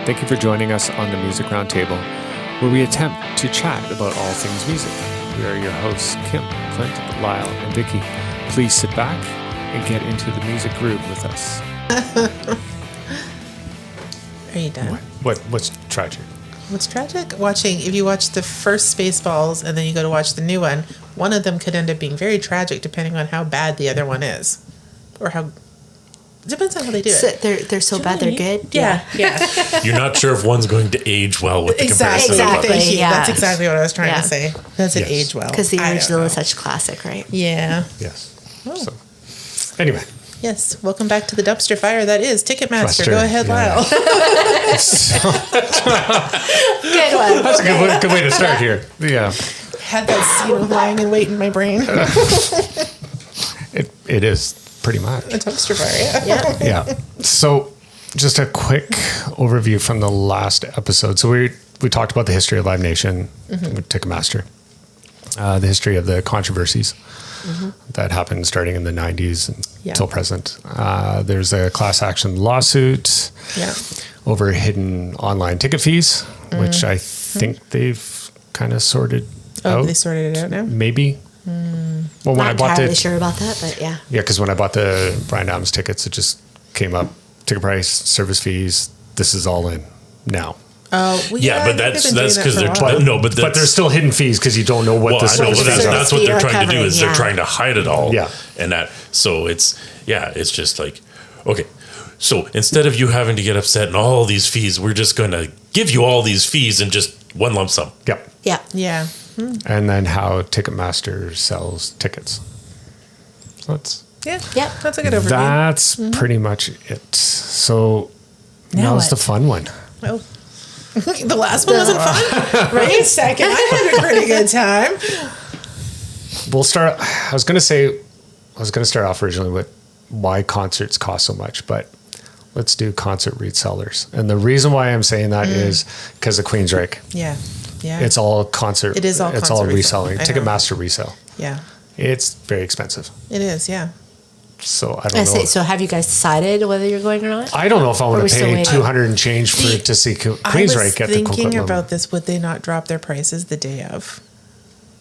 Thank you for joining us on the Music Roundtable, where we attempt to chat about all things music. We are your hosts, Kim, Clint, Lyle, and Vicky. Please sit back and get into the music groove with us. Are you done? What's tragic? What's tragic? If you watch the first Spaceballs and then you go to watch the new one of them could end up being very tragic depending on how bad the other one is. Or how... It depends on how they do it. They're so bad they're good? Yeah. You're not sure if one's going to age well with the comparison. Exactly. Of Thank you. Yeah. That's exactly what I was trying to say. Does it Yes. age well? Because the I don't original know. is such a classic, right? Yeah. Yes. Oh. So, anyway. Yes. Welcome back to the dumpster fire that is Ticketmaster. Go ahead, Yeah. Lyle. Good one. That's a good way to start here. Yeah. Had that scene of lying in wait in my brain. It is pretty much. A dumpster fire, yeah. Yeah. So just a quick overview from the last episode. So we talked about the history of Live Nation with Ticketmaster, the history of the controversies that happened starting in the 90s until present. There's a class action lawsuit over hidden online ticket fees, which I think they've kind of sorted out. They sorted it out now? Maybe. Well, when Not I bought entirely sure about that, but yeah. Yeah, because when I bought the Bryan Adams tickets, it just came up: ticket price, service fees. This is all in now. Oh, well, Yeah, but that's because they're But there's still hidden fees because you don't know what the I know, service but fees are. that's what they're trying to do is they're Yeah. trying to hide it all. Yeah. And that it's just like, okay, so instead of you having to get upset and all these fees, we're just going to give you all these fees in just one lump sum. Yep. Yeah. Yeah. And then how Ticketmaster sells tickets. So Yep. That's a good overview. that's pretty much it. So Now now's what? the fun one. Oh. The last one wasn't fun? Wait a second. I had a pretty good time. We'll start. I was going to start off originally with why concerts cost so much, but let's do concert resellers. And the reason why I'm saying that is because of Queensryche. Yeah. Yeah. It's all concert. It is all It's concert all reselling. reselling. I know. Ticketmaster resale. Yeah. It's very expensive. It is, yeah. So I don't know. So have you guys decided whether you're going or not? I don't know if I Or want we're to still pay waiting? 200 and change for it to see I was Queensryche at the thinking Coquitlam. about this. Would they not drop their prices the day of?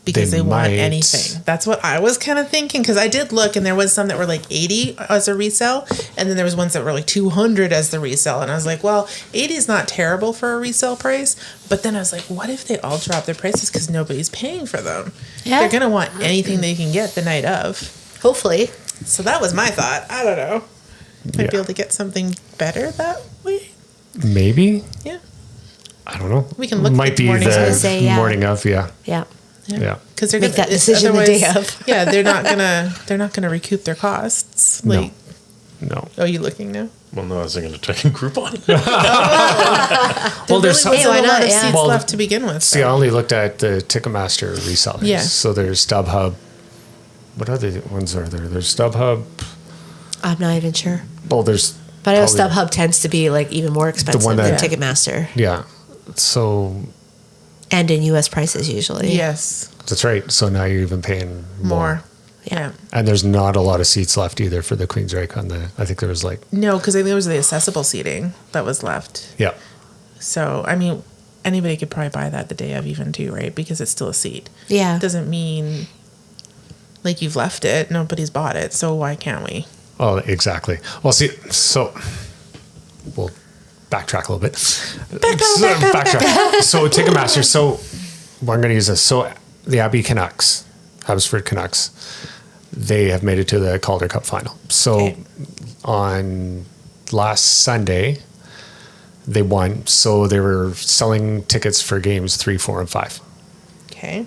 Because They they want might. anything. That's what I was kind of thinking. Because I did look, and there was some that were like 80 as a resale, and then there was ones that were like 200 as the resale. And I was like, well, 80 is not terrible for a resale price. But then I was like, what if they all drop their prices because nobody's paying for them? Yeah. They're gonna want anything they can get the night of. Hopefully. So that was my thought. I don't know. Might Yeah. be able to get something better that way. Maybe. Yeah. I don't know. We can look Might at the be morning. I was the gonna say, yeah. morning of. Yeah. Yeah. Yeah. Because they're Make gonna that decision the day otherwise- of. Yeah, they're not gonna recoup their costs. No. Like, No. oh, you looking now? Well, no, I was going to check in Groupon. Well, there's really some. wasn't why a lot not? of Yeah. seats Well, left to begin with. See, I so. only looked at the Ticketmaster resellers. Yeah. So there's StubHub. What other ones are there? There's StubHub. I'm not even sure. Well, there's. But I know probably- StubHub tends to be like even more expensive one than that- Ticketmaster. Yeah. So And in US prices usually. Yes, that's right. So now you're even paying more. Yeah. Yeah. And there's not a lot of seats left either for the Queensryche on the. I think there was like. No, because I think it was the accessible seating that was left. Yeah. So I mean, anybody could probably buy that the day of even too, right? Because it's still a seat. Yeah. Doesn't mean like you've left it. Nobody's bought it. So why can't we? Oh, exactly. Well, see, so we'll backtrack a little bit. Backtrack. So Ticketmaster. So what I'm going to use this. So the Abbotsford Canucks, they have made it to the Calder Cup final. So Okay. on last Sunday, they won. So they were selling tickets for games 3, 4, and 5. Okay.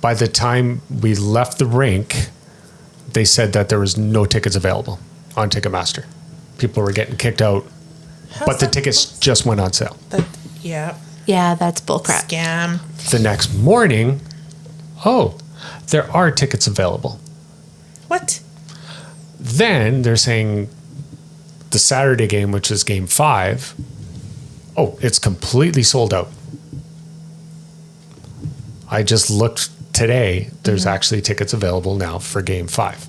By the time we left the rink, they said that there was no tickets available on Ticketmaster. People were getting kicked out, but the tickets just went on sale. Yeah. Yeah, that's bullcrap. Scam. The next morning, there are tickets available. What? Then they're saying the Saturday game, which is game 5, it's completely sold out. I just looked today. There's actually tickets available now for game 5.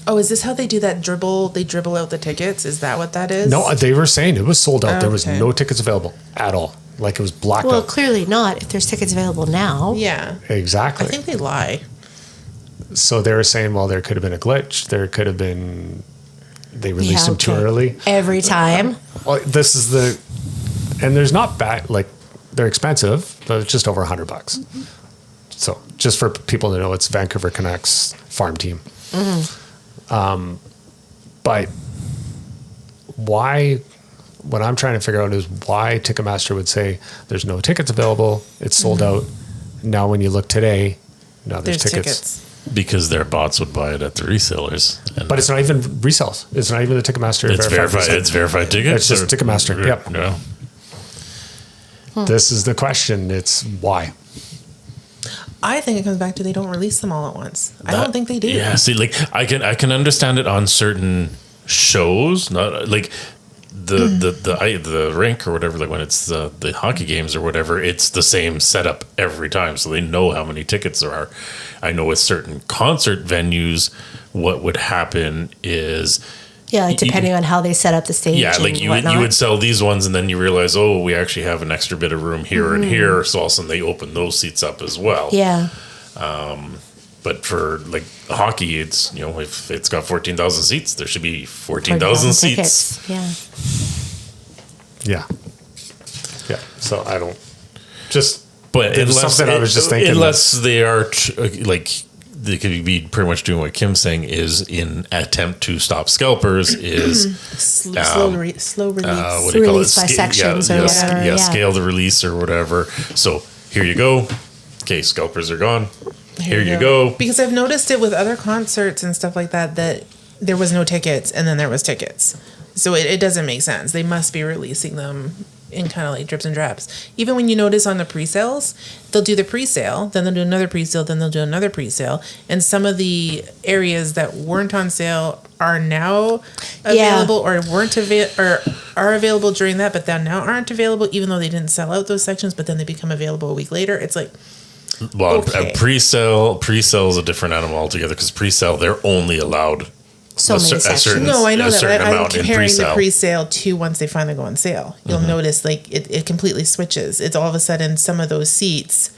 Oh, is this how they do that dribble? They dribble out the tickets? Is that what that is? No, they were saying it was sold out. There was Okay. no tickets available at all. Like it was blacked Well, out. clearly not. If there's tickets available now. Yeah. Exactly. I think they lie. So they were saying, well, there could have been a glitch. There could have been, they released them too okay. early. Every time. Well, this is and there's not bad, like they're expensive, but it's just over $100. So just for people to know, it's Vancouver Canucks farm team. But why, what I'm trying to figure out is why Ticketmaster would say there's no tickets available. It's sold out. Now, when you look today, now there's tickets. Because their bots would buy it at the resellers. And But it's not even resells. It's not even the Ticketmaster. it's verified. resale. It's verified tickets. It's just Ticketmaster. Yep. Yeah. This is the question. It's why. I think it comes back to they don't release them all at once. I don't think they do. Yeah. See, like I can understand it on certain shows, not like the rink or whatever. Like when it's the hockey games or whatever, it's the same setup every time, so they know how many tickets there are. I know with certain concert venues, what would happen is. Yeah, like depending on how they set up the stage. Yeah, like and you whatnot. would sell these ones, and then you realize, oh, we actually have an extra bit of room here and here. So all of a sudden they open those seats up as well. Yeah. But for like hockey, it's if it's got 14,000 seats, there should be 14,000 seats. Tickets. Yeah. Yeah. So I don't just. But It was something I was just thinking. unless they are like they could be pretty much doing what Kim's saying is in attempt to stop scalpers is Slow release. what do you call it? Release by sections or whatever, yeah. Scale the release or whatever. So here you go. Okay, scalpers are gone. Here you go. Because I've noticed it with other concerts and stuff like that, that there was no tickets and then there was tickets. So it doesn't make sense. They must be releasing them in kind of like drips and drabs. Even when you notice on the pre-sales, they'll do the pre-sale, then they'll do another pre-sale, then they'll do another pre-sale. And some of the areas that weren't on sale are now available or are available during that, but then now aren't available, even though they didn't sell out those sections, but then they become available a week later. It's like, Well, okay. a pre-sale is a different animal altogether because pre-sale they're only allowed So a many cer- a sections. certain- no, I know a that, certain but I'm amount in comparing the pre-sale. pre-sale to once they finally go on sale. You'll notice like it completely switches. It's all of a sudden some of those seats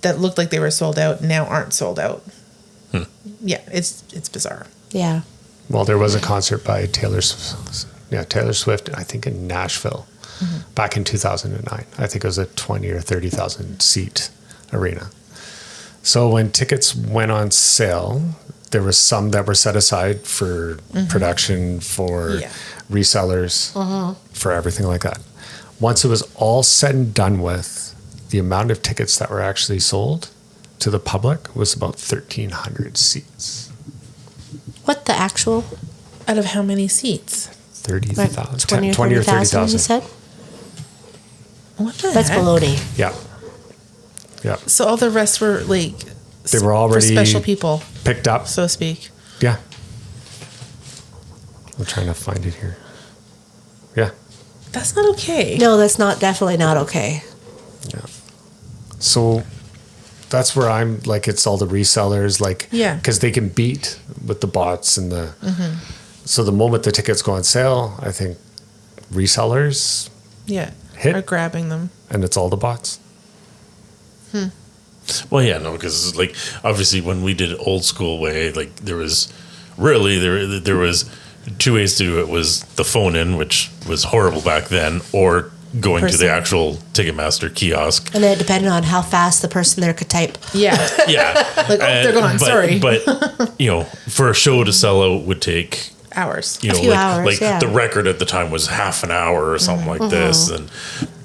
that looked like they were sold out now aren't sold out. Yeah, it's bizarre. Yeah. Well, there was a concert by Taylor Swift, I think in Nashville, back in 2009. I think it was a 20 or 30,000 seat arena. So when tickets went on sale, there was some that were set aside for production, for resellers, for everything like that. Once it was all said and done with, the amount of tickets that were actually sold to the public was about 1,300 seats. What the actual? Out of how many seats? 30,000. Like 20 or 30,000, you said? What the That's heck? baloney. Yeah. Yeah. So all the rest were like They were already for special people, picked up. so to speak. Yeah. I'm trying to find it here. Yeah. That's not okay. No, that's definitely not okay. Yeah. So that's where I'm like, it's all the resellers, like, Yeah. because they can beat with the bots and the. So the moment the tickets go on sale, I think resellers Yeah, Hit. are grabbing them. and it's all the bots. Well, yeah, no, because like obviously when we did it old school way, like there was really there was two ways to do it: was the phone in, which was horrible back then, or going to the Person. actual Ticketmaster kiosk. And then it depended on how fast the person there could type. Yeah, Yeah, like they're gone. Sorry, but for a show to sell out would take hours. A few hours, like yeah. the record at the time was half an hour or something like this,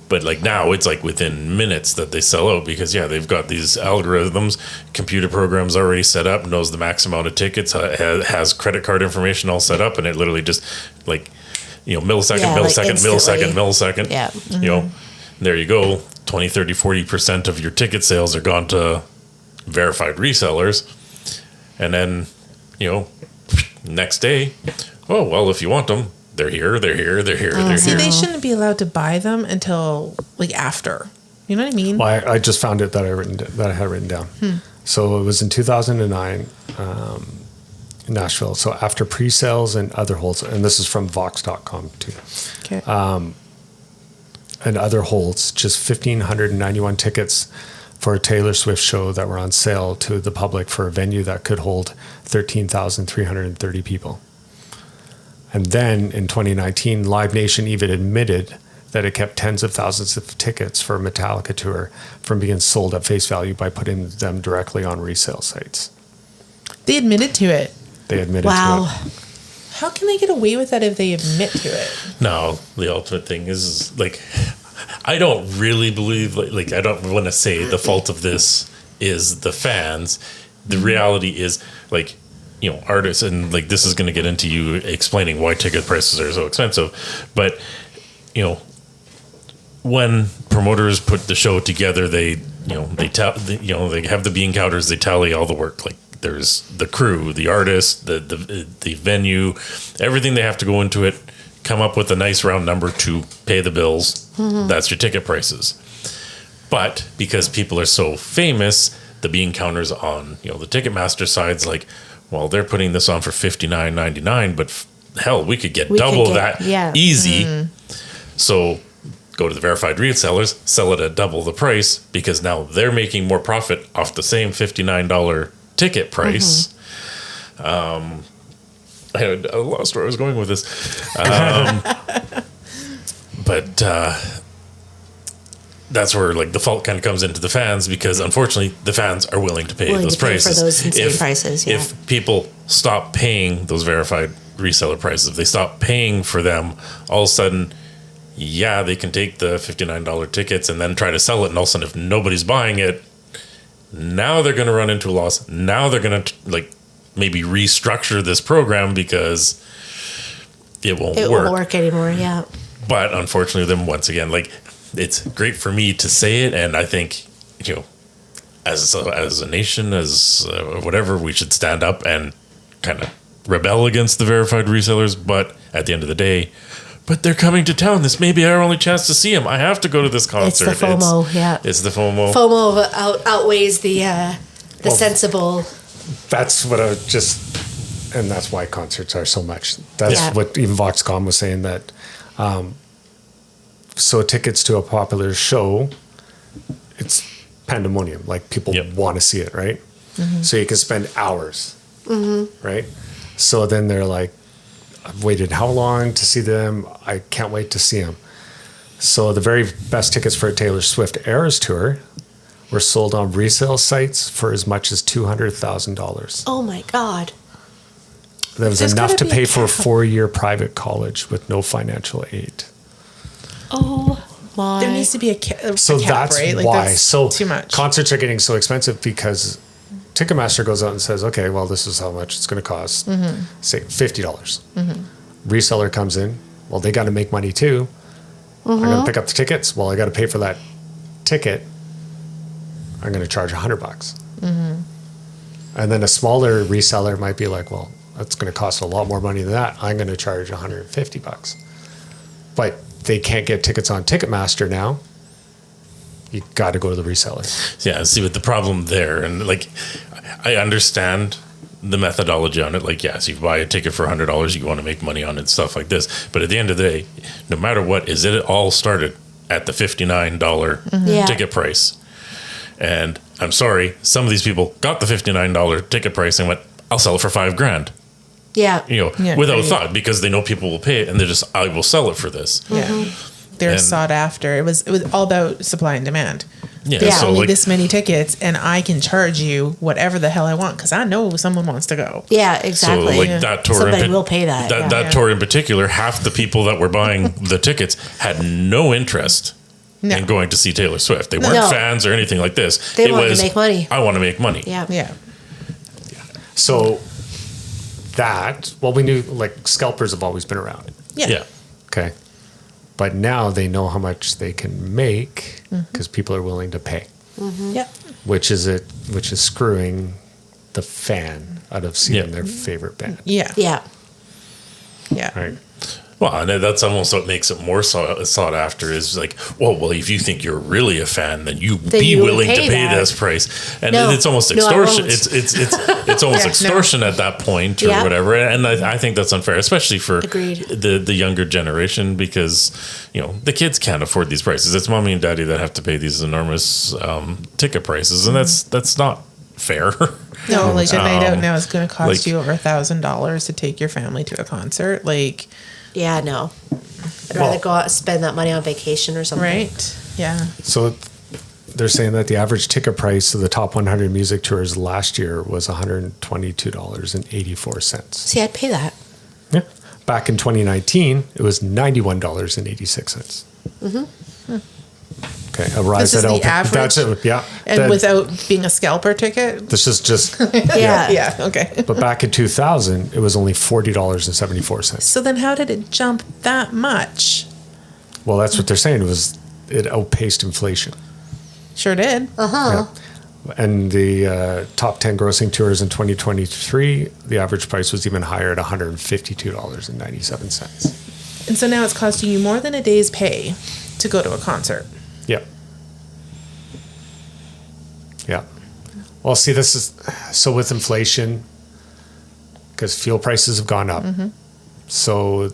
but like now it's like within minutes that they sell out because they've got these algorithms, computer programs already set up, knows the max amount of tickets, has credit card information all set up, and it literally just like millisecond, Yeah, like millisecond, instantly. millisecond. Yeah. There you go. 20, 30, 40% of your ticket sales are gone to verified resellers, and then next day, oh well, if you want them, they're here, they're here, they're here, they're See, here. they shouldn't be allowed to buy them until like after. You know what I mean? Well, I just found it that I had written down. So it was in 2009. Nashville. So after pre-sales and other holds, and this is from Vox.com too, Okay. and other holds, just 1,591 tickets for a Taylor Swift show that were on sale to the public for a venue that could hold 13,330 people. And then in 2019, Live Nation even admitted that it kept tens of thousands of tickets for a Metallica tour from being sold at face value by putting them directly on resale sites. They admitted to it. They admitted to Wow. it. How can they get away with that if they admit to it? No, the ultimate thing is like, I don't really believe like I don't want to say the fault of this is the fans. The reality is like, you know, artists, and like this is going to get into you explaining why ticket prices are so expensive, but you know, when promoters put the show together, they have the bean counters, they tally all the work. Like there's the crew, the artist, the venue, everything they have to go into it, come up with a nice round number to pay the bills. That's your ticket prices. But because people are so famous, the bean counters on, you know, the Ticketmaster side's like, well, they're putting this on for $59.99, but hell, we could get double that easy. So go to the verified resellers, sell it at double the price, because now they're making more profit off the same $59 ticket price. I lost where I was going with this. But that's where like the fault kind of comes into the fans, because unfortunately the fans are willing to pay those prices. For those insane prices, yeah. If people stop paying those verified reseller prices, if they stop paying for them, all of a sudden, yeah, they can take the $59 tickets and then try to sell it, and all of a sudden if nobody's buying it, now they're going to run into a loss. Now they're going to like maybe restructure this program because it won't work anymore. Yeah. But unfortunately, then once again, like it's great for me to say it, and I think, you know, as a nation, as whatever, we should stand up and kind of rebel against the verified resellers. But at the end of the day, but they're coming to town. This may be our only chance to see them. I have to go to this concert. It's the FOMO. It's the FOMO. FOMO outweighs the sensible. That's what I just, and that's why concerts are so much. That's what even Voxcom was saying, that so tickets to a popular show, it's pandemonium. Like people want to see it, right? So you can spend hours, right? So then they're like, I've waited how long to see them? I can't wait to see them. So the very best tickets for a Taylor Swift Eras tour were sold on resale sites for as much as $200,000. Oh my God. That was There's enough gotta to be pay a for a cap. 4-year private college with no financial aid. Oh my. There needs to be a So cap, that's right? Like, why. that's So too much. concerts are getting so expensive because Ticketmaster goes out and says, okay, well, this is how much it's going to cost. Say $50. Reseller comes in. Well, they got to make money too. I'm going to pick up the tickets. Well, I got to pay for that ticket. I'm going to charge $100. And then a smaller reseller might be like, well, that's going to cost a lot more money than that. I'm going to charge $150. But they can't get tickets on Ticketmaster now. You got to go to the reseller. Yeah, see, but the problem there, and like, I understand the methodology on it. Like, yes, you buy a ticket for $100, you want to make money on it, stuff like this. But at the end of the day, no matter what, it all started at the $59 ticket price. And I'm sorry, some of these people got the $59 ticket price and went, I'll sell it for $5,000. Yeah. You know, without thought, because they know people will pay it, and they're just, I will sell it for this. They're And- sought after. It was all about supply and demand. Yeah, There's so only like, this many tickets, and I can charge you whatever the hell I want because I know someone wants to go. Yeah, exactly. so like that tour, Somebody will pay that. That tour in particular, half the people that were buying the tickets had no interest in going to see Taylor Swift. They weren't No. fans or anything like this. They wanted to make money. I want to make money. Yeah. Yeah. So we knew like scalpers have always been around. Yeah. Okay. But now they know how much they can make because people are willing to pay, Yeah. which is screwing the fan out of seeing their favorite band. Yeah. Yeah. Yeah. Right. Well, and that's almost what makes it more sought after is like, well, if you think you're really a fan, then you be you would willing to pay pay that. this price. And No. it's almost No, I extortion. won't. It's almost extortion at that point or Yeah. whatever. And I think that's unfair, especially for Agreed. the younger generation, because the kids can't afford these prices. It's mommy and daddy that have to pay these enormous ticket prices, and that's not fair. No, like a night out now is going to cost like- you over $1,000 to take your family to a concert. Like, Yeah, no. I'd rather go out and spend that money on vacation or something. right? Yeah. So they're saying that the average ticket price of the top 100 music tours last year was $122.84. See, I'd pay that. Yeah. Back in 2019, it was $91.86. Mm-hmm. Okay, a rise This is at the LP. average? That's it. Yeah. And That- without being a scalper ticket? this is just. Yeah. Yeah, okay. But back in 2000, it was only $40.74. So then how did it jump that much? Well, that's what they're saying. It outpaced inflation. Sure did. Uh-huh. Yeah. And the top 10 grossing tours in 2023, the average price was even higher at $152.97. And so now it's costing you more than a day's pay to go to a concert. Yep. Yeah. Well, see, this is so with inflation, because fuel prices have gone up. Mm-hmm. So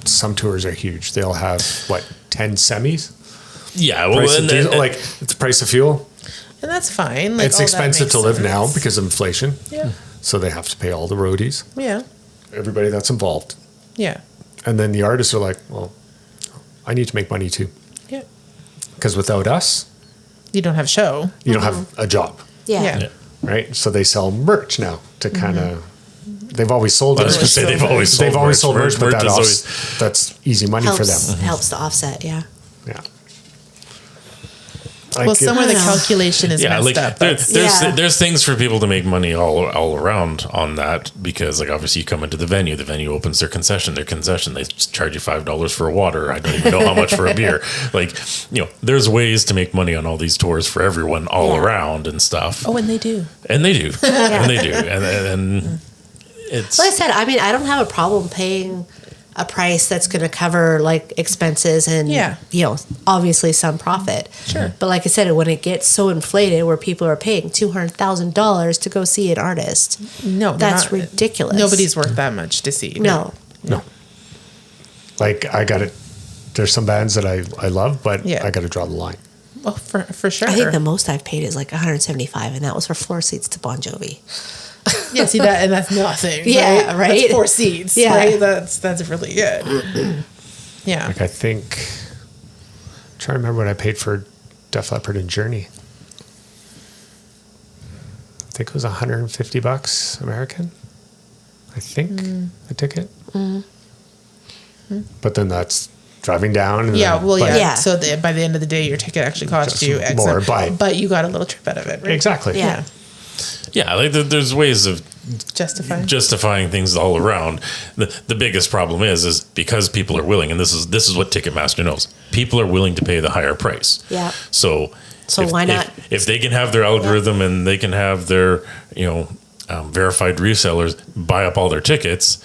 some tours are huge. They'll have 10 semis? Yeah, well, Price of and diesel, then, like it's the price of fuel. And that's fine. Like, It's all that expensive makes to live sense. now because of inflation. Yeah. So they have to pay all the roadies, Yeah. everybody that's involved. Yeah. And then the artists are like, well, I need to make money too. Yeah. Because without us, You don't have a show. you don't have a job, Yeah. Yeah. right? So they sell merch now to kind of. They've always sold I was it. going to say they've always sold They've always sold merch, but Merch is always that's easy money for them. Helps to offset, yeah. Yeah. Well, somewhere the I don't know. calculation is yeah, messed like up. Yeah. there's things for people to make money all around on that, because like obviously you come into the venue opens their concession, they charge you $5 for a water. I don't even know how much for a beer. Like, there's ways to make money on all these tours for everyone all Yeah. around and stuff. Oh, and they do. And they do. And they do. And it's Like I said, I mean, I don't have a problem paying a price that's going to cover like expenses and, Yeah. obviously some profit. Sure. But like I said, when it gets so inflated where people are paying $200,000 to go see an artist, No, they're that's not- ridiculous. Nobody's worth that much to see. No. No. Like I got it. There's some bands that I love, but Yeah. I got to draw the line. Well, for sure. I think the most I've paid is like $175, and that was for floor seats to Bon Jovi. Yeah, see that, and that's nothing. Yeah, right? That's 4 seats. Yeah. Right? That's really good. Yeah. Like I think, I'm trying to remember what I paid for Def Leppard and Journey. I think it was $150 American. I think a ticket. But then that's driving down. And Yeah, then- well, but- yeah. Yeah. So by the end of the day, your ticket actually cost Just you X more, amount, but you got a little trip out of it, right? Exactly. Yeah. yeah, like there's ways of Justifying. things all around. The biggest problem is because people are willing, and this is what Ticketmaster knows. People are willing to pay the higher price. Yeah. So Why not? If they can have their algorithm and they can have their verified resellers buy up all their tickets,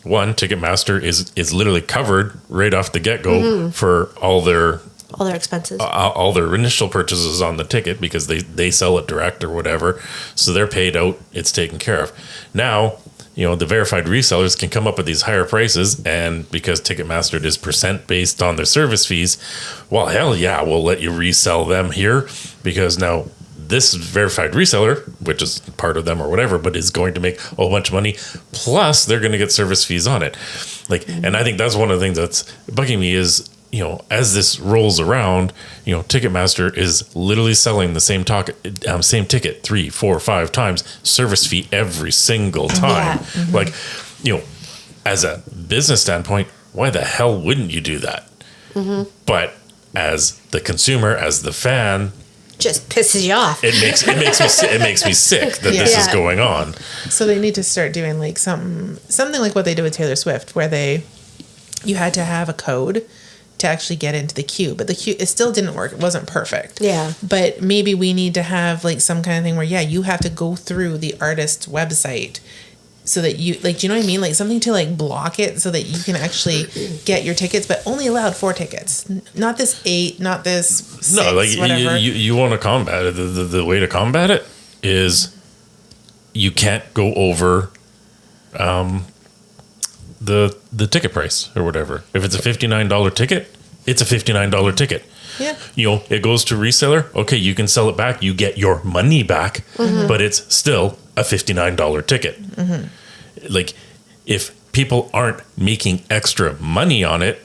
Ticketmaster is literally covered right off the get-go for all their expenses. all their initial purchases on the ticket, because they sell it direct or whatever. So they're paid out, it's taken care of. Now, the verified resellers can come up with these higher prices, and because Ticketmaster is percent based on their service fees, well, hell yeah, we'll let you resell them here, because now this verified reseller, which is part of them or whatever, but is going to make a whole bunch of money, plus they're going to get service fees on it. Like, and I think that's one of the things that's bugging me is, as this rolls around, Ticketmaster is literally selling the same ticket 3, 4, 5 times, service fee every single time. Yeah. Like, as a business standpoint, why the hell wouldn't you do that? But as the consumer, as the fan, Just pisses you off. it makes me sick that this is Yeah. going on. So they need to start doing like something like what they did with Taylor Swift, where you had to have a code to actually get into the queue, but the queue, it still didn't work. It wasn't perfect. Yeah. But maybe we need to have like some kind of thing where, you have to go through the artist's website so that you like, do you know what I mean? Like something to like block it so that you can actually get your tickets, but only allowed 4 tickets, not this 8, not this 6, No, like whatever. you want to combat it. The way to combat it is you can't go over the ticket price or whatever. If it's a $59 ticket, it's a $59 ticket. Yeah. You know, it goes to reseller. Okay, you can sell it back. You get your money back, but it's still a $59 ticket. Like, if people aren't making extra money on it,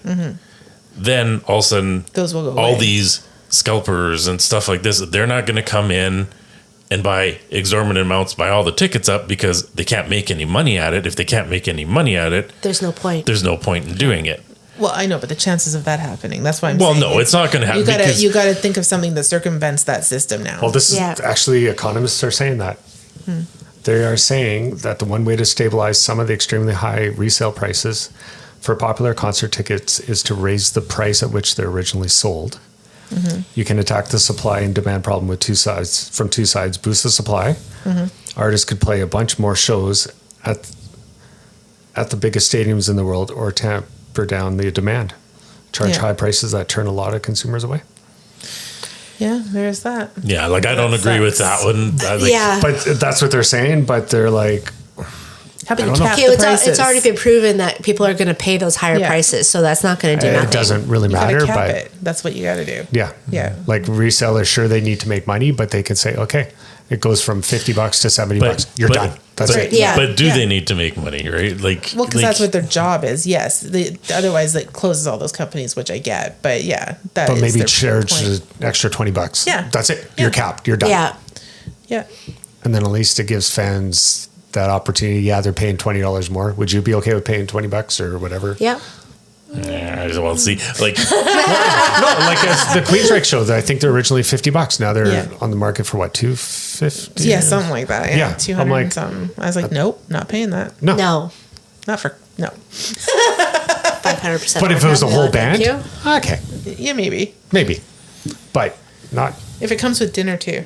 then all of a sudden, Those will go all away. these scalpers and stuff like this, they're not going to come in and buy exorbitant amounts, buy all the tickets up because they can't make any money at it. If they can't make any money at it, There's no point. there's no point in doing it. Well, I know, but the chances of that happening, that's why I'm Well, saying. no, it's not going to happen because You gotta think of something that circumvents that system now. Well, this Yeah. is actually economists are saying that. They are saying that the one way to stabilize some of the extremely high resale prices for popular concert tickets is to raise the price at which they're originally sold. You can attack the supply and demand problem with two sides. Boost the supply. Artists could play a bunch more shows at the biggest stadiums in the world, or tamper down the demand. Charge Yeah. high prices that turn a lot of consumers away. Yeah, there's that. yeah, like I don't That agree with sucks. that one. Like, Yeah. But that's what they're saying. But they're like, How about I you don't know. cap Okay, the it's prices? already been proven that people are going to pay those higher Yeah. prices, so that's not going to do nothing. it doesn't really You gotta matter. cap But it. That's what you gotta do. yeah, Yeah. like resellers, sure they need to make money, but they can say, okay, it goes from $50 to $70. You're done. That's but- it. Yeah. But do Yeah. they need to make money, right? Like, Well, because like, that's what their job is. Yes, otherwise it closes all those companies, which I get. But yeah, that But is maybe their charge point. an extra $20. Yeah. That's it. Yeah. You're capped. You're done. Yeah. Yeah, And then at least it gives fans that opportunity. Yeah, they're paying $20 more. Would you be okay with paying $20 or whatever? Yeah. yeah, well, see, like, No, like as the Queensryche show, I think they're originally $50. Now they're Yeah. on the market for what, $250? yeah, something like that. Yeah, Yeah, 200 I'm like- and something. I was like, nope, not paying that. No. No. Not for no. 500%. But if it was a whole Thank band, you. okay, Yeah, maybe maybe. But not. if it comes with dinner too.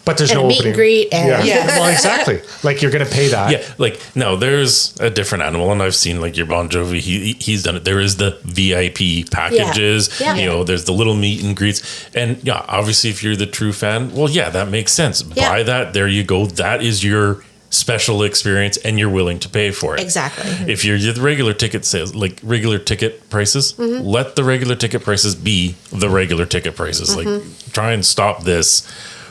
But there's And no a meet opening. and greet and- yeah. Yeah. Well, exactly. Like you're going to pay that. yeah, like, no, there's a different animal, and I've seen like your Bon Jovi. He's done it. There is the VIP packages. Yeah. You know, there's the little meet and greets, and yeah, obviously, if you're the true fan, well, yeah, that makes sense. Yeah. Buy that. There you go. That is your special experience, and you're willing to pay for it. Exactly. If you're the regular ticket sales, like regular ticket prices, let the regular ticket prices be the regular ticket prices. Like, try and stop this.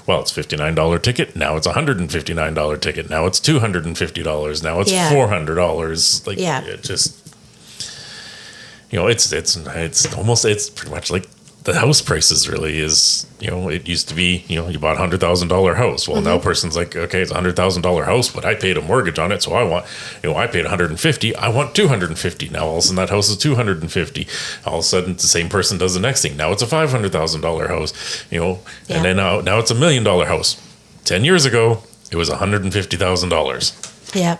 Well, it's $59 ticket. Now it's $159 ticket. Now it's $250. Now it's Yeah. $400. Like, Yeah. it just, you know, it's pretty much like the house prices really is, you know, it used to be, you know, you bought $100,000 house. Well, now person's like, okay, it's $100,000 house, but I paid a mortgage on it. So I want, you know, I paid $150. I want $250. Now all of a sudden that house is $250. All of a sudden the same person does the next thing. Now it's a $500,000 house, you know, Yeah. and then now it's $1 million house. 10 years ago, it was $150,000. Yeah.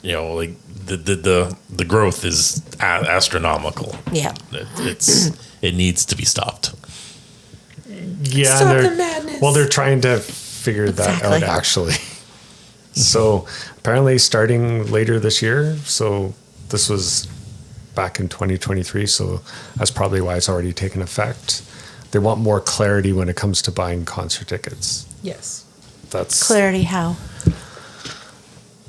You know, like the growth is astronomical. Yeah. It needs to be stopped. Yeah. Stop and the they're- madness. Well, they're trying to figure that out Exactly. actually. So apparently starting later this year. So this was back in 2023. So that's probably why it's already taken effect. They want more clarity when it comes to buying concert tickets. Yes. That's Clarity how?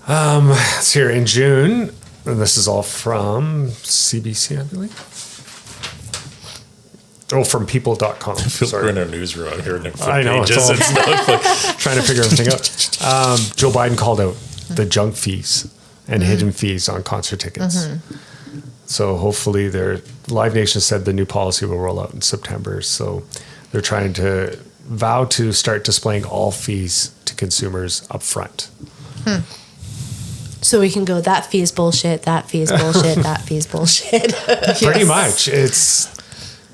It's here in June, and this is all from CBC, I believe. Oh, from people.com. We're Sorry. in our newsroom here. Nick, I know, it's pages. all- It's not like- Trying to figure everything out. Joe Biden called out the junk fees and hidden fees on concert tickets. So hopefully Live Nation said the new policy will roll out in September. So they're trying to vow to start displaying all fees to consumers up front. So we can go, that fee's bullshit, that fee's bullshit, that fee's bullshit. Pretty Yes. much. It's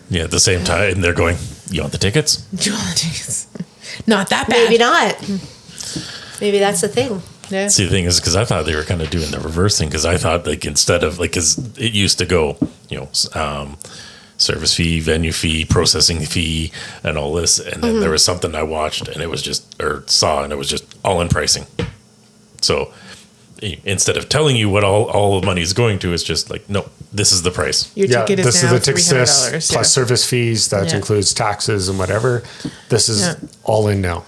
yeah, at the same time, and they're going, you want the tickets? Not that bad. Maybe not. Maybe that's the thing. Yeah. See, the thing is, because I thought they were kind of doing the reverse thing, because I thought, like, instead of, like, because it used to go, you know, service fee, venue fee, processing fee, and all this. And then there was something I watched, and it was just, or saw, and it was just all in pricing. So instead of telling you what all the money is going to, it's just like, no, this is the price. Your ticket is this now is the ticket $300. plus service fees. That Yeah. includes taxes and whatever. This is all in now.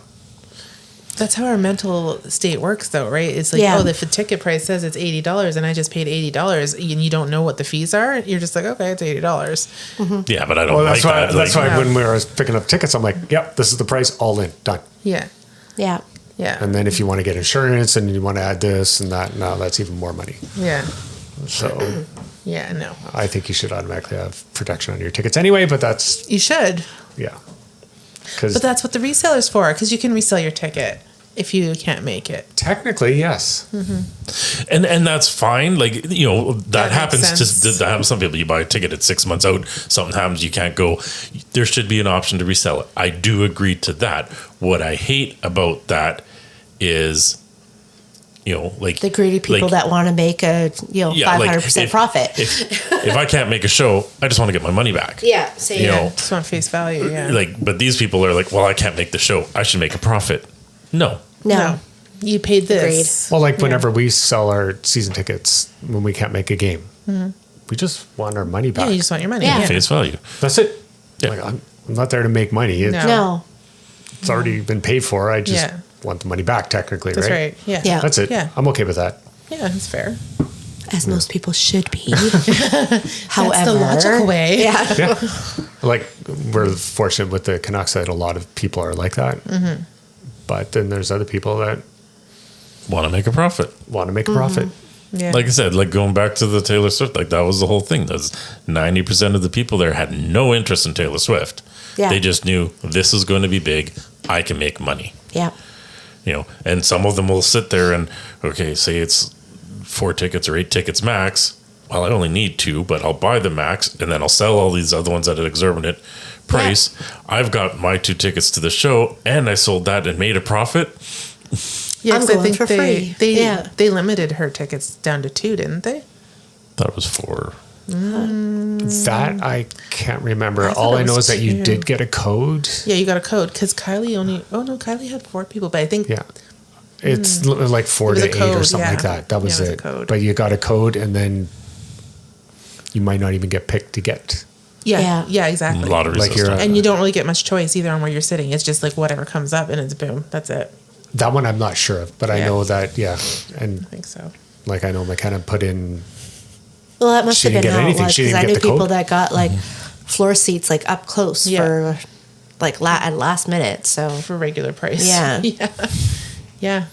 That's how our mental state works, though, right? It's like, Yeah. oh, if the ticket price says it's $80 and I just paid $80 and you don't know what the fees are, you're just like, okay, it's $80. Yeah, but I don't Well, like that's why. that. That's Like, why when we were picking up tickets, I'm like, yep, this is the price, all in, done. Yeah. Yeah. Yeah. And then if you want to get insurance and you want to add this and that, now that's even more money. Yeah. So Yeah. No. I think you should automatically have protection on your tickets anyway. But that's You should. yeah, because But that's what the reseller's for, because you can resell your ticket if you can't make it. technically yes. and that's fine. Like, you know, that That makes happens sense. to that happens to some people. You buy a ticket at 6 months out, something happens, you can't go. There should be an option to resell it. I do agree to that. What I hate about that is, you know, like The greedy people like, that want to make a 500% profit. If I can't make a show, I just want to get my money back. Yeah, same. You know, Just want face value. Yeah. like, but these people are like, well, I can't make the show, I should make a profit. No. No. You paid this. Well, like whenever we sell our season tickets when we can't make a game, we just want our money back. Yeah, you just want your money. Yeah. Yeah. Face value. That's it. Yeah. Like, I'm not there to make money. No. No. It's already been paid for. I just Yeah. want the money back, technically, That's right? right. Yeah. Yeah. That's it. Yeah. I'm okay with that. Yeah, that's fair. As most people should be. However. That's the logical way. Yeah. Yeah. Like, we're fortunate with the Canucks that a lot of people are like that. But then there's other people that Want to make a profit. want to make a profit. Yeah. Like I said, like going back to the Taylor Swift, like that was the whole thing. That's 90% of the people there had no interest in Taylor Swift. Yeah. They just knew this is going to be big. I can make money. Yeah. You know, and some of them will sit there and, okay, say it's 4 tickets or 8 tickets max. Well, I only need 2, but I'll buy the max and then I'll sell all these other ones at an exorbitant price. I've got my 2 tickets to the show and I sold that and made a profit. Yeah, I'm 'cause I going think for free. Yeah. they limited her tickets down to 2, didn't they? Thought it was 4. That I can't remember. I thought All it I know was is that you 2. did get a code. Yeah, you got a code because Kylie only. Oh no, Kylie had 4 people, but I think Yeah. It's like 4 It was to a 8 or code, something like yeah. that. That was Yeah, it was a it. code. But you got a code and then you might not even get picked to get. yeah, exactly. Lottery Like system. you're And you don't really get much choice either on where you're sitting. It's just like whatever comes up and it's boom. That's it. That one I'm not sure of, but I Yeah. know that, yeah. And I think so. like I know McKenna put in, Well, that must She have been didn't get how it anything. was She because didn't I get knew the people code. that got like floor seats like up close Yeah. for like at last minute. So For regular price. Yeah. Yeah.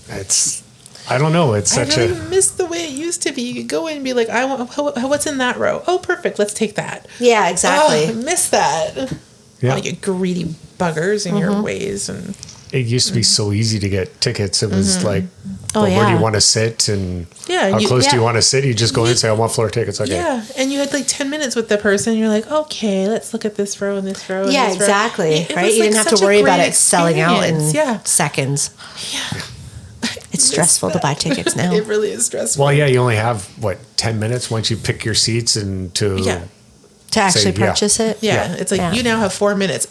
it's, I don't know. It's I such really a, miss the way it used to be. You could go in and be like, I want, what's in that row? Oh, perfect. Let's take that. yeah, Oh, I exactly. miss that. yeah. All you greedy buggers in your ways. And It used to be so easy to get tickets. It was like, Oh, well, where do yeah. you want to sit and Yeah, how you- close do you yeah. want to sit? You just go in and say, I want floor tickets. Okay. yeah, and you had like 10 minutes with the person. You're like, okay, let's look at this row and this row. And Yeah, this row. exactly. It Right? was, You like, didn't have such to a worry about great it selling out in experience. seconds. It's stressful to buy tickets now. It really is stressful. Well, yeah, you only have, what, 10 minutes once you pick your seats and to, Yeah. To actually yeah. purchase it. Yeah, it's like Yeah. you now have 4 minutes.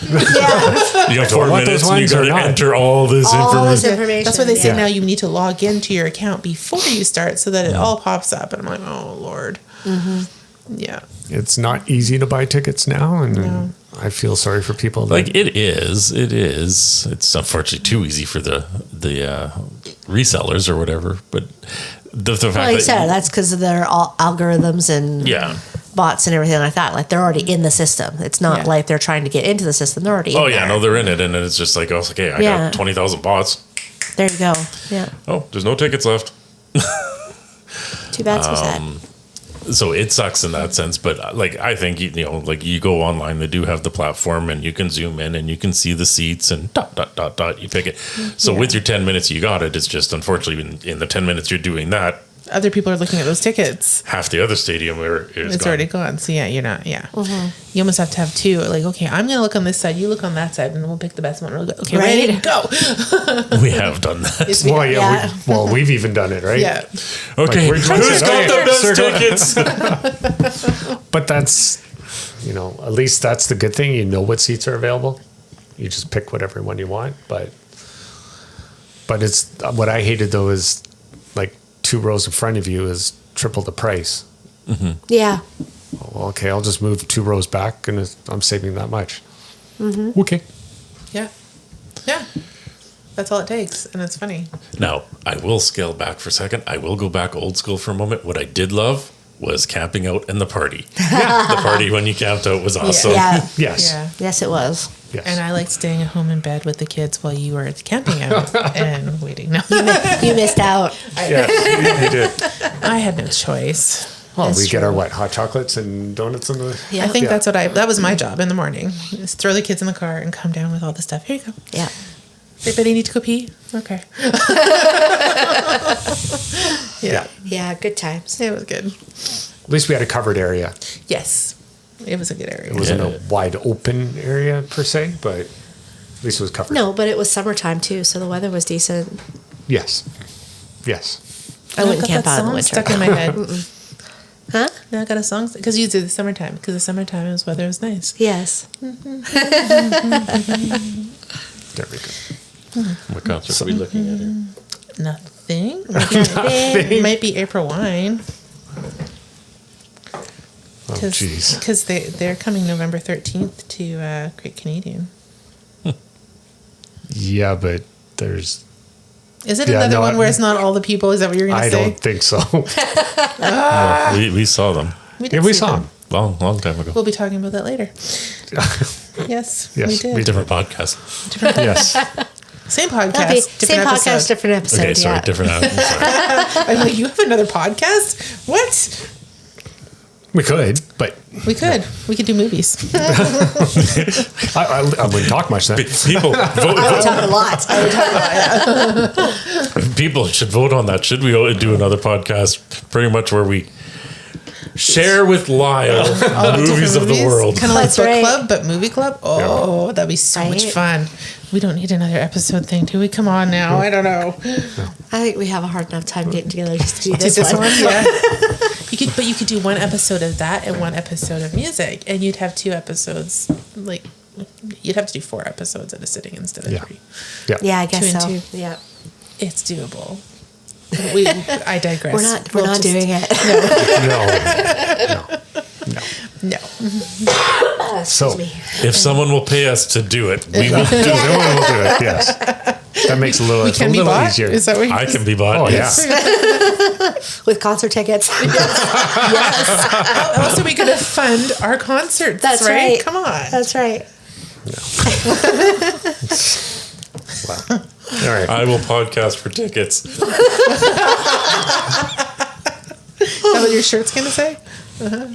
Yeah. You have Do I 4 want those minutes and you wines got or to not? enter all this All this information. information. That's why they say Yeah. now you need to log into your account before you start so that it all pops up. And I'm like, oh, Lord. Yeah. it's not easy to buy tickets now. And I feel sorry for people. That, Like it is. It's unfortunately too easy for the resellers or whatever. But the fact Like I that said, that's because of their algorithms and yeah. bots and everything like that. Like they're already in the system. It's not Yeah. like they're trying to get into the system. They're already Oh in yeah, there. no, they're in it, and then it's just like, oh, it's like, hey, I Yeah. got 20,000 bots. There you go. Yeah. Oh, there's no tickets left. Too bad, so sad. So it sucks in that sense, but like I think you know, like you go online, they do have the platform, and you can zoom in and you can see the seats and ... You pick it. So with your 10 minutes, you got it. It's just unfortunately in the 10 minutes you're doing that, Other people are looking at those tickets. half the other stadium where It's already gone. So yeah, you're not. Yeah. You almost have to have 2. Like, okay, I'm going to look on this side. You look on that side, and we'll pick the best one. We'll go, okay, Right. ready, go. We have done that. Yes, well, we- yeah, we've even done it, right? yeah. Okay, Like, who's got the best circle- tickets? But that's, you know, at least that's the good thing. You know what seats are available. You just pick whatever one you want. But But it's what I hated though is like 2 rows in front of you is triple the price. Yeah. Well, okay, I'll just move 2 rows back and I'm saving that much. Okay. Yeah. Yeah. That's all it takes. And it's funny. Now, I will scale back for a second. I will go back old school for a moment. What I did love was camping out in the party. The party when you camped out was awesome. Yeah. Yes. Yeah. Yes, it was. Yes. And I liked staying at home in bed with the kids while you were camping out and waiting. No, You missed out. Yes, you did. I had no choice. Well, That's we get our true. what? Hot chocolates and donuts in the. Yeah. I think Yeah. that was my job in the morning. Just throw the kids in the car and come down with all the stuff. Here you go. Yeah. Everybody need to go pee? Okay. Yeah. Yeah, good times. It was good. At least we had a covered area. Yes. It was a good area. It wasn't Yeah. a wide open area per se, but at least it was covered. No, but it was summertime too, so the weather was decent. Yes. Yes. I wouldn't got camp that out in the song winter. stuck in my head. Huh? Now I got a song because you did the summertime. Because the summertime was weather was nice. Yes. There we go. What concert are we looking at here? Nothing. Nothing. Might be April Wine. Oh, jeez. Because they're coming November 13th to Great Canadian. Yeah, but there's. Is it Yeah, another no, one where it's not all the people? Is that what you're going I to say? don't think so. No, we saw them did Yeah, we see saw them. them. long time ago. We'll be talking about that later. Yes, we Yes, did. we Different podcast. Yes. Same That'd podcast. be, different same episode. podcast, different episode. Okay, sorry, yeah. different. Sorry. I'm like, you have another podcast? What? We could, but We could. We could do movies. I wouldn't talk much then. People I would talk a lot. I would talk a lot. people should vote on that. Should we do another podcast pretty much where we share with Lyle movies of the world? Kind of like That's book right. club, but movie club. Oh, that'd be so much Right. fun. We don't need another episode thing, do we? Come on now. I don't know. I think we have a hard enough time getting together just to do Did this, this one. one? Yeah. You could do one episode of that and one episode of music, and you'd have 2 episodes. Like, you'd have to do 4 episodes at a sitting instead of Yeah. 3. Yeah. Yeah, I guess 2 and so. 2. Yeah. It's doable. I digress. We're not doing it. No. No. So, me. If someone will pay us to do it, we will do it. someone will do it. Yes. That makes it a little, We it's a can be little bought. easier. Is that what you I can be bought. Oh, yes. With concert tickets. How else are we going to fund our concerts? That's right. Come on. That's right. All right. I will podcast for tickets. Is that what your shirt's going to say?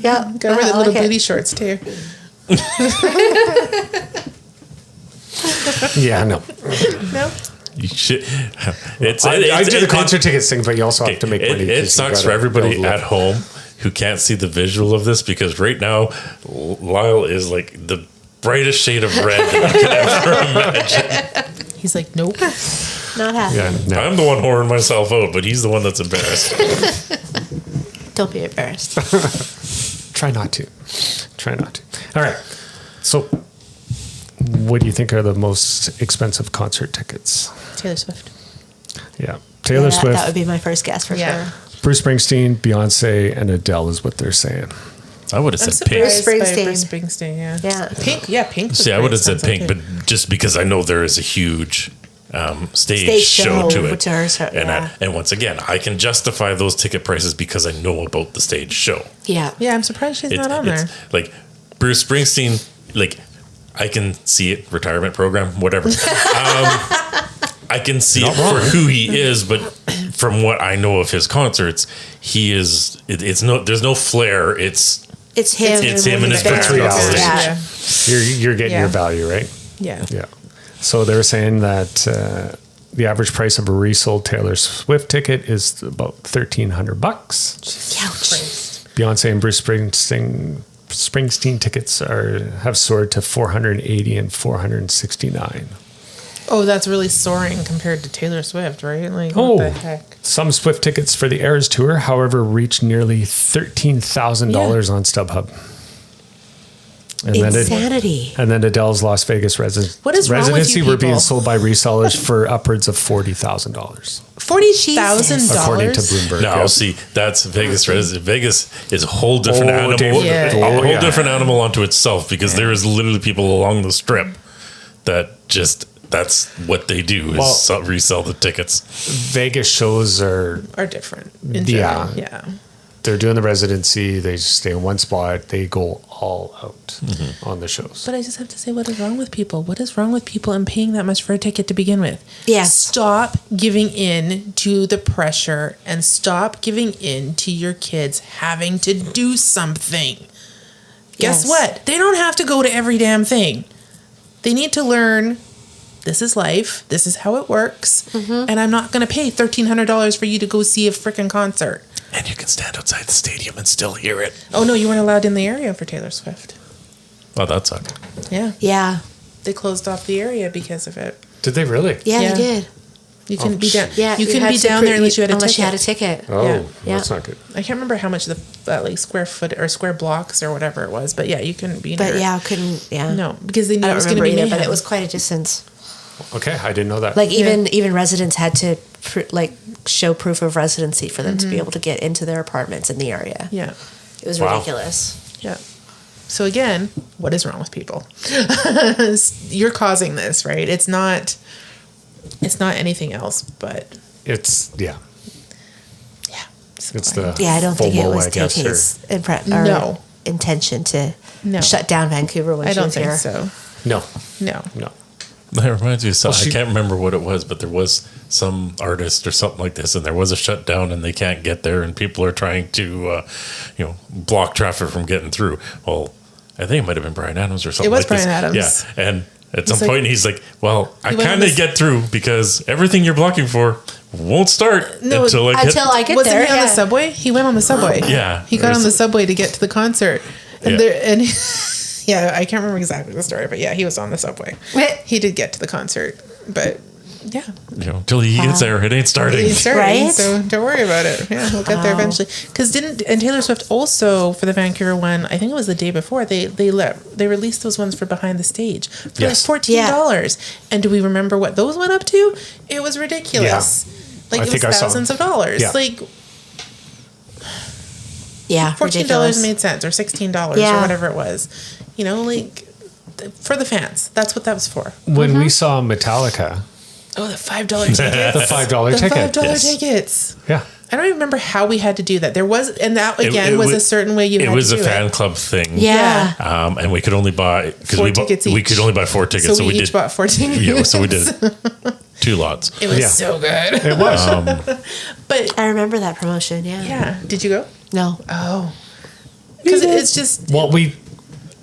Yeah. Gotta wear the I little like it. booty shorts too. Yeah, no. No? You should. I do the concert tickets thing, but you also have to make money. It 'cause you sucks gotta for everybody build at home who can't see the visual of this because right now Lyle is like the brightest shade of red that I could ever imagine. He's like, nope. Not happy. Yeah, no. I'm the one whoring myself out, but he's the one that's embarrassed. Don't be embarrassed. Try not to. Try not to. All right. So, what do you think are the most expensive concert tickets? Taylor Swift. Yeah. Taylor Yeah, Swift, That would be my first guess for Yeah. sure. Bruce Springsteen, Beyonce, and Adele is what they're saying. I would have I'm said pink. surprised by Springsteen. Bruce Springsteen, yeah. Yeah. Pink, yeah, Pink. was See, I pretty would have said expensive, pink, too. but just because I know there is a huge stage Stage show to show it. to her, so- and, yeah. and once again, I can justify those ticket prices because I know about the stage show. Yeah. Yeah, I'm surprised she's not on there. Like Bruce Springsteen, like I can see it, retirement program, whatever. I can see it for who he is, but from what I know of his concerts, he is. It's no. There's no flair. It's him. It's him and his band. band. 3 hours. Yeah. You're getting Yeah. your value, right? Yeah. Yeah. So they were saying that the average price of a resold Taylor Swift ticket is about $1,300. Ouch. Beyonce and Bruce Springsteen tickets have soared to $480 and $469. Oh, that's really soaring compared to Taylor Swift, right? Like, Oh. what the heck? Some Swift tickets for the Eras Tour, however, reached nearly $13,000 on StubHub. And then Insanity. and then Adele's Las Vegas What is wrong with residency you were being people? sold by resellers for upwards of $40,000, $40,000. according to Bloomberg. No, Yeah. see, that's Vegas. Vegas is a whole different animal. David. Yeah. A whole Yeah. different animal unto itself because there is literally people along the strip that just that's what they do is Well- resell the tickets. Vegas shows are Different in general. Yeah. Yeah. they're doing the residency. They just stay in one spot. They go all out Mm-hmm. on the shows. But I just have to say, what is wrong with people? What is wrong with people in paying that much for a ticket to begin with? Yes. Stop giving in to the pressure and stop giving in to your kids having to do something. Guess Yes. what? They don't have to go to every damn thing. They need to learn this is life. This is how it works. And I'm not going to pay $1,300 for you to go see a freaking concert. And you can stand outside the stadium and still hear it. Oh, no, you weren't allowed in the area for Taylor Swift. Oh, that sucked. Yeah. Yeah. They closed off the area because of it. Did they really? Yeah, Yeah. they did. You couldn't be down. Yeah, you couldn't had be to down there unless you had a unless ticket. you had a ticket. Oh, Yeah. that's Yeah. not good. I can't remember how much the like square foot or square blocks or whatever it was, but yeah, you couldn't be. But near it. yeah, couldn't. Yeah. no, because they knew I it don't was going to remember be either, but mayhem. it was quite a distance. Okay, I didn't know that. Like even residents had to show proof of residency for them to be able to get into their apartments in the area. Yeah, It was Wow. ridiculous. yeah. So again, what is wrong with people? You're causing this, right? It's not. It's not anything else, but it's yeah. It's the Yeah, I don't think it FOMO, was I guess, or- TK's No. intention to No. shut down Vancouver when I she don't was think here. so. No, No. no. That reminds me of something. Well, she- I can't remember what it was, but there was some artist or something like this, and there was a shutdown, and they can't get there, and people are trying to, block traffic from getting through. Well, I think it might have been Brian Adams or something. was like this. Brian Adams. Yeah, and at some like- point he's like, "Well, I He went on kind of this- get through because everything you're blocking for won't start No, until I Until I get Wasn't there. he on yeah. the subway? He went on the subway. Yeah. he got on the subway to get to the concert, and Yeah. yeah, I can't remember exactly the story, but yeah, he was on the subway. He did get to the concert, but yeah, until he gets there, it ain't starting." he's starting, Right? so don't worry about it. Yeah, we'll get there Wow. eventually. Because Taylor Swift also for the Vancouver one? I think it was the day before they released those ones for behind the stage for Yes. like $14. And do we remember what those went up to? It was ridiculous. Like I it was think I saw thousands of dollars. Yeah. Like Yeah, $14 ridiculous. made sense, or $16 Yeah. or whatever it was. You know, like for the fans. That's what that was for. When we saw Metallica, Oh, the $5 tickets. the $5 The ticket. $5 Yes. tickets. Yeah. I don't even remember how we had to do that. There was, and that It- again it was a was- certain way you It had was to a do fan it. club thing. Yeah. And we could only buy because Four we tickets we each. could only buy 4 tickets, So we each bought 4 tickets. Yeah, so we did 2 lots. It was Yeah. so good. It was. But I remember that promotion. Yeah. yeah, did you go? No. Oh, because it's just Well,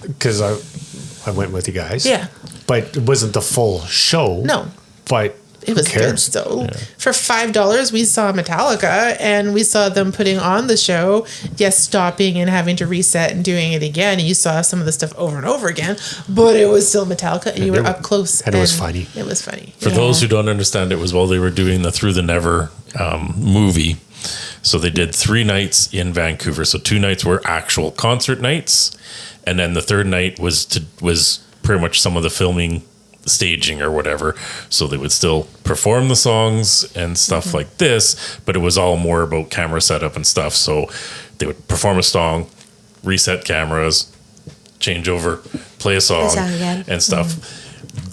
because I went with you guys. yeah. But it wasn't the full show. No. But It was who cares? good. So for $5, we saw Metallica, and we saw them putting on the show. Yes, stopping and having to reset and doing it again. And you saw some of the stuff over and over again, but it was still Metallica, and you were up close. and it was funny. It was funny. For those who don't understand, it was while they were doing the Through the Never movie. So they did 3 nights in Vancouver. So 2 nights were actual concert nights, and then the third night was pretty much some of the filming, staging or whatever. So they would still perform the songs and stuff like this, but it was all more about camera setup and stuff. So they would perform a song, reset cameras, change over, play a song song again. and stuff.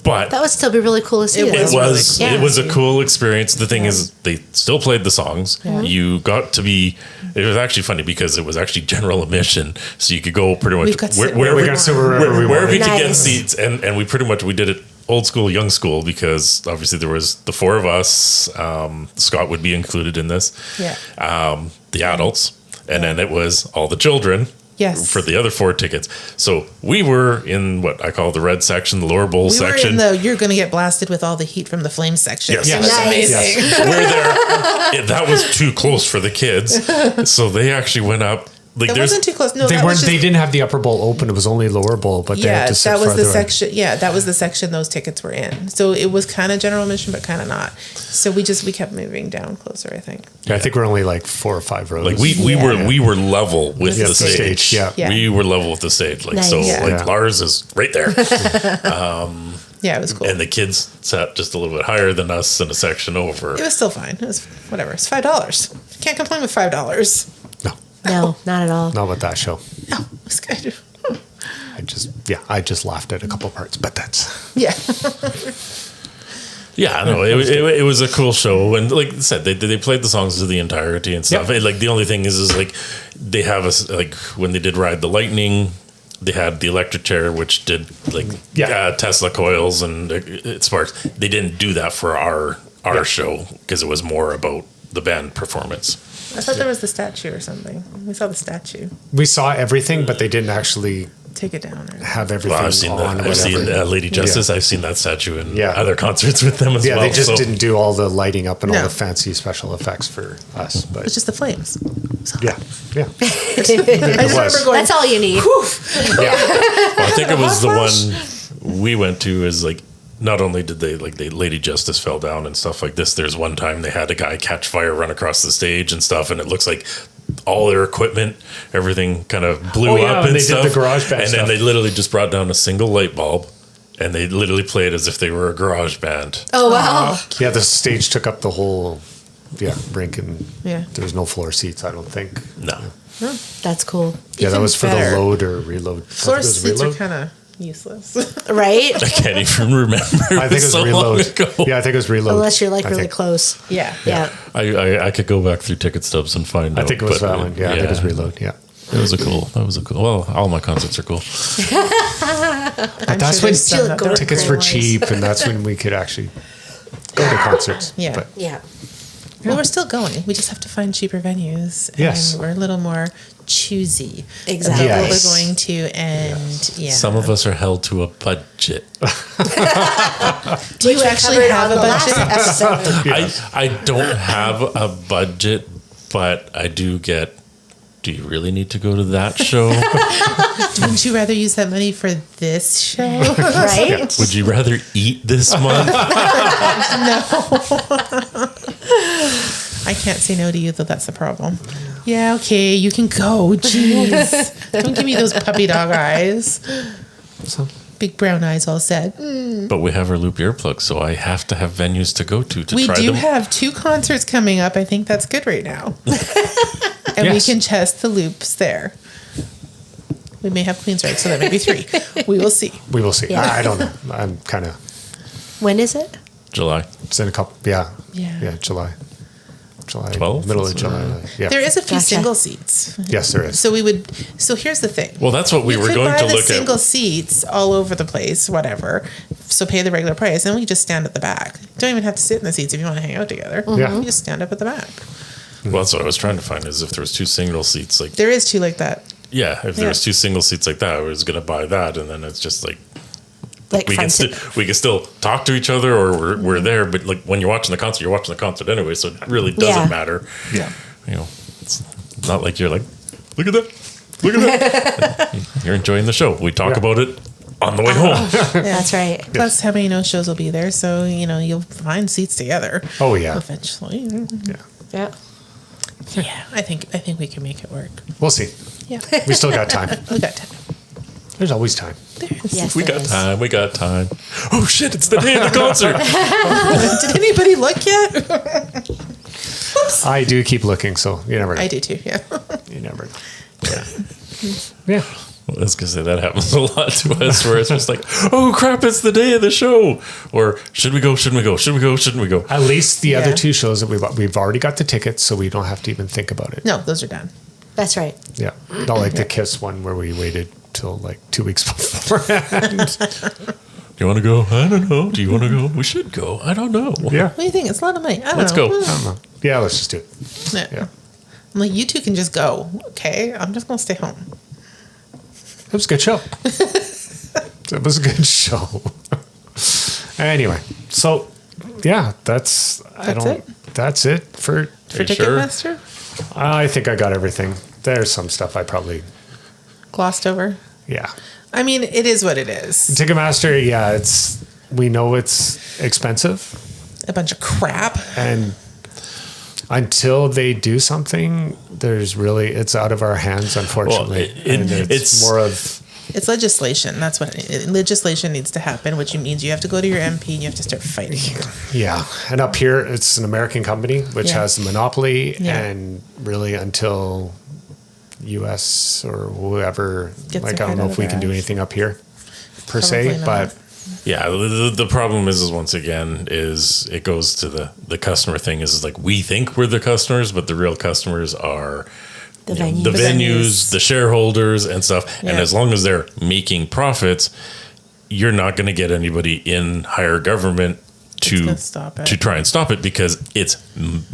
But That would still be really cool to see. It though. was really cool. it was a cool experience. The thing is, they still played the songs. You got to be. It was actually funny because it was actually general admission, so you could go pretty much We could sit wherever we got to wherever we wherever you wanted. could get Nice. seats, and we pretty much we did it old school, young school, because obviously there was the 4 of us. Scott would be included in this. Yeah. The adults, and then it was all the children. Yes. For the other 4 tickets. So we were in what I call the red section, the lower bowl We section. were in the you're going to get blasted with all the heat from the flames section. Yes. It was Nice. amazing. Yes. We're there. That was too close for the kids. So they actually went up Like That wasn't too close. No, They that weren't. was They just, didn't have the upper bowl open. It was only lower bowl, but they yeah, had to sit that was the farther away. section. Yeah, that was the section those tickets were in. So it was kind of general admission, but kind of not. So we kept moving down closer, I think. Yeah, I think we're only like 4 or 5 rows. Like we were level with Yeah, the stage. Yeah. Yeah. We were level with the stage. Like Nice. so Yeah. like Yeah. Lars is right there. Yeah, it was cool. And the kids sat just a little bit higher than us in a section over. It was still fine. It was whatever. It's $5. Can't complain with $5. No, No, not at all. not with that show. No, it was good. I just laughed at a couple parts, but that's Yeah. Yeah, no, it was a cool show, and like I said, they played the songs to the entirety and stuff. Yeah. And, like the only thing is like they have like when they did Ride the Lightning, they had the electric chair, which did like Tesla coils and it sparks. They didn't do that for our show because it was more about the band performance. I thought there was the statue or something. We saw the statue. we saw everything, but they didn't actually Take it down. Or, have everything Well, I've seen on. that. or I've seen whatever. Lady Justice. I've seen that statue in Yeah. other concerts with them as Yeah, well. they just so- didn't do all the lighting up and all No. the fancy special effects for us. But it's just the flames. yeah, I just was. remember going, That's all you need. Well, I think it was the one we went to. Is like not only did they Lady Justice fell down and stuff like this. There's one time they had a guy catch fire, run across the stage and stuff, and it looks like all their equipment, everything kind of blew Oh, yeah, up when and they did stuff. the garage band and stuff. then they literally just brought down a single light bulb, and they literally played as if they were a garage band. Oh, wow. yeah. The stage took up the whole rink, and Yeah. there was no floor seats. I don't think. No, That's cool. Yeah, that Even was for better. the load or reload. floor I think it was seats are reload. kind of useless. Right? I can't even remember. I think it was so long reload. ago. Yeah, I think it was reload. Unless you're like I really think. close. Yeah. Yeah. I could go back through ticket stubs and find I out. think it was but, that one. Yeah, I think it was reload. Yeah. That was a cool. Well, all my concerts are cool. But that's when tickets were Nice. cheap, and that's when we could actually go to concerts. Yeah. But Yeah. Well, we're still going. We just have to find cheaper venues. And Yes. we're a little more choosy Exactly. about what Yes. we're going to. And yeah. Some of us are held to a budget. Do you actually have a budget? Episode. I don't have a budget, but I do get. Do you really need to go to that show? Wouldn't you rather use that money for this show? Right? Would you rather eat this month? I can't say no to you, though. That's the problem. Yeah, okay, you can go. Jeez. Don't give me those puppy dog eyes. so, Big brown eyes all said. But we have our loop earplugs, so I have to have venues to go to We try do them. have 2 concerts coming up. I think that's good right now. And Yes. we can test the loops there. We may have Queensrÿche, so that may be 3. We will see. we will see. Yeah. I don't know. I'm kind of. When is it? July. It's in a couple. Yeah. Yeah. July. 12th? Middle of July. Yeah. There is a few Gotcha. single seats. Yes, there is. So we would. So here's the thing. Well, that's what we were could going buy to the look single at. seats all over the place, whatever. So pay the regular price, and we just stand at the back. Don't even have to sit in the seats if you want to hang out together. Yeah. You just stand up at the back. Well, that's what I was trying to find. Is if there was 2 single seats, like There is 2 like that. yeah, if there Yeah. was 2 single seats like that, I was going to buy that, and then it's just like Like we can front we can still talk to each other, or we're there. But like when you're watching the concert, you're watching the concert anyway, so it really doesn't Yeah. matter. Yeah. You know, it's not like you're like, look at that, look at that. You're enjoying the show. We talk Yeah. about it on the way home. That's right. Plus, how many no-shows will be there? So you'll find seats together. Oh, yeah. Eventually. Yeah. Yeah. Yeah, I think we can make it work. We'll see. Yeah, We still got time. we got time. There's always time. Yes, We there got is. time. We got time. Oh shit! It's the day of the concert. Did anybody look yet? I do keep looking, so you never know. I do too. Yeah. You never know. Yeah. Yeah. Well, I was gonna say that happens a lot to us, where it's just like, oh crap! It's the day of the show. Or should we go? Shouldn't we go? Should we go? Shouldn't we go? At least the Yeah. other 2 shows that we've already got the tickets, so we don't have to even think about it. No, those are done. That's right. Yeah. Not like the Kiss one where we waited till like 2 weeks before. Do you want to go? I don't know. Do you want to go? We should go. I don't know. Yeah. What do you think? It's a lot of money. I don't Let's know. go. I don't know. Yeah, let's just do it. Yeah. Yeah. I'm like, you 2 can just go. Okay, I'm just gonna stay home. It was a good show. It was a good show. Anyway, so yeah, that's That's it? That's it for For you sure? Ticketmaster? I think I got everything. there's some stuff I probably, Glossed over. yeah. I mean, it is what it is. Ticketmaster, yeah, we know it's expensive, A bunch of crap. and until they do something, it's out of our hands, unfortunately. And it's more of, It's legislation. That's what legislation needs to happen, which means you have to go to your MP and you have to start fighting. yeah. And up here, it's an American company, which has the monopoly, Yeah. and really until US or whoever, Gets like, their I don't head know out if of we their can do ass. anything up here per Probably se, not. but Yeah, the problem is once again is it goes to the customer thing is like we think we're the customers, but the real customers are The you know, venues. the The venues, the shareholders and stuff. And Yeah. as long as they're making profits, you're not going to get anybody in higher government gonna stop it. to try and stop it because it's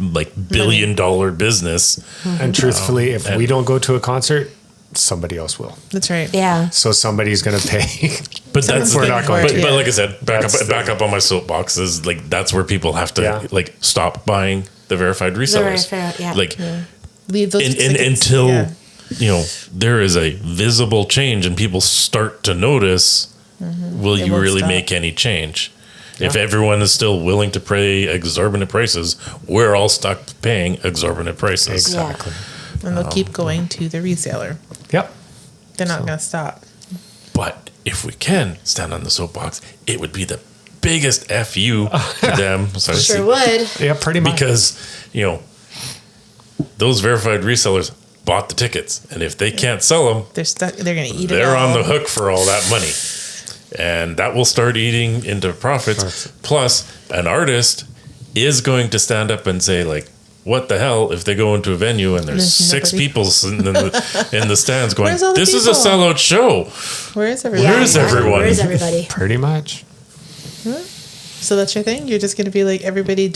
like $billion business. and truthfully, if we don't go to a concert, somebody else will. That's right. Yeah. So somebody's going to pay. But Someone's that's We're the- not going but, to. but like I said, That's back up on my soapbox is like that's where people have to Yeah. like stop buying the verified resellers. Yeah. Like Leave those and tickets. until Yeah. you know there is a visible change and people start to notice, will you won't really stop. make any change? If everyone is still willing to pay exorbitant prices, we're all stuck paying exorbitant prices. Exactly. And they'll keep going to the reseller. Yep. They're not going to stop. But if we can stand on the soapbox, it would be the biggest FU to them. Sorry, Sure would. Yeah, pretty much. because those verified resellers bought the tickets, and if they can't sell them, They're stuck. They're going to eat it they're all. on the hook for all that money, and that will start eating into profits. Plus, an artist is going to stand up and say, like, "What the hell?" If they go into a venue and there's There's six nobody. people sitting in the stands going, Where's all the "This is a people?" sellout show." Where is everyone? Where is everyone? Where's everybody? Pretty much. So that's your thing? You're just going to be like, everybody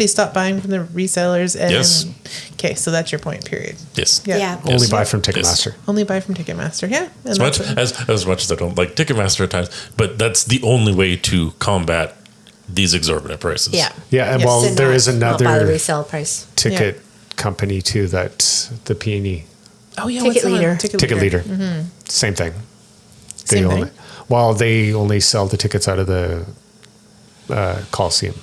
stop buying from the resellers. And Yes. Okay, so that's your point, period. Yes. Yeah. Yeah. Only Yes. buy from Yes. Ticketmaster. Only buy from Ticketmaster. Yeah. And As much that's what- as much as I don't like Ticketmaster at times, but that's the only way to combat these exorbitant prices. Yeah. Yeah, and Yes. well, And there not- is not by the another resale price. ticket company too that the P&E oh, yeah. Ticket what's the one? Leader. ticket leader. Same thing. They Same only, thing. Well, they only sell the tickets out of the Coliseum.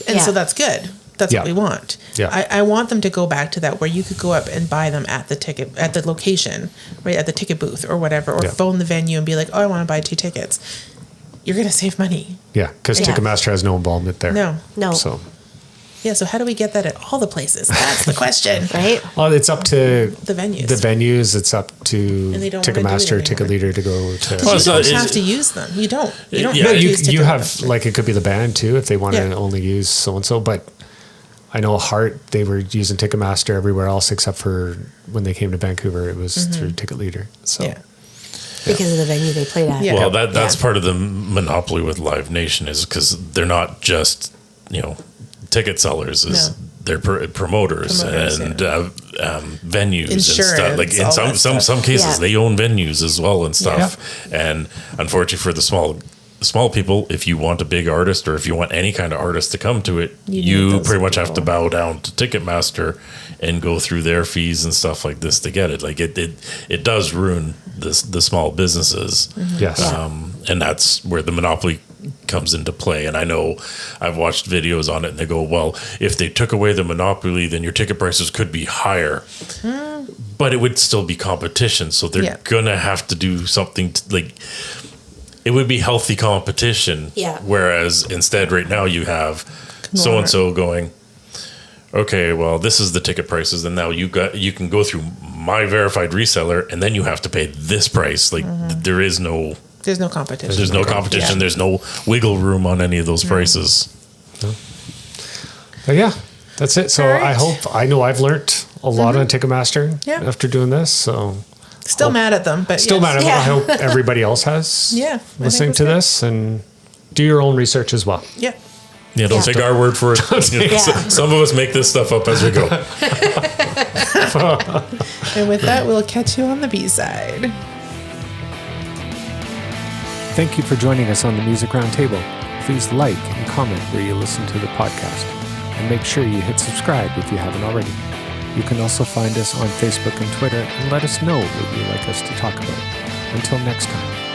And so Yeah. that's good. That's Yeah. what we want. Yeah. I want them to go back to that where you could go up and buy them at the location, right, at the ticket booth or whatever, or Yeah. phone the venue and be like, "Oh, I want to buy 2 tickets." You're going to save money. Yeah, because Yeah. Ticketmaster has no involvement there. No. So, Yeah. So how do we get that at all the places? That's the question. Right? well, it's up to The venues. The venues. It's up to And they don't wanna do it Ticketmaster, anymore. Ticket Leader to go to. Because Well, you it's don't not- have it's- to use them. You don't. You don't Yeah, have to you use you have Ticketmaster. like it could be the band too if they want Yeah. to only use so and so. But I know Heart, they were using Ticketmaster everywhere else except for when they came to Vancouver. It was through Ticket Leader. So Yeah. Because of the venue they played at. Yeah. Well, that's Yeah. part of the monopoly with Live Nation is because they're not just ticket sellers. Is No. they're promoters Promoters, and venues and stuff. Insurance, Like in all some that stuff. some cases, Yeah. they own venues as well and stuff. And unfortunately, for the small people, if you want a big artist or if you want any kind of artist to come to it, You need you those pretty much have to people. bow down to Ticketmaster and go through their fees and stuff like this to get it. Like it does ruin the small businesses. yes, And that's where the monopoly comes into play. And I know I've watched videos on it and they go, well, if they took away the monopoly, then your ticket prices could be higher. But it would still be competition. So they're Yeah. going to have to do something it would be healthy competition. Yeah. Whereas instead right now you have so-and-so going, okay, well, this is the ticket prices. And now you can go through my verified reseller and then you have to pay this price. Like there is no... There's no competition. There's no competition. Yeah. There's no wiggle room on any of those prices. but yeah, that's it. So All right. I know I've learned a lot on Ticketmaster Yeah. after doing this. So Still mad at them, but still yes. mad at them. Yeah. I hope everybody else has. Yeah, I think listening that's to good. this and do your own research as well. Yeah. Yeah, don't Yeah. take our word for it. Yeah. Some of us make this stuff up as we go. And with that, we'll catch you on the B side. Thank you for joining us on the Music Roundtable. Please like and comment where you listen to the podcast. And make sure you hit subscribe if you haven't already. You can also find us on Facebook and Twitter and let us know what you'd like us to talk about. Until next time.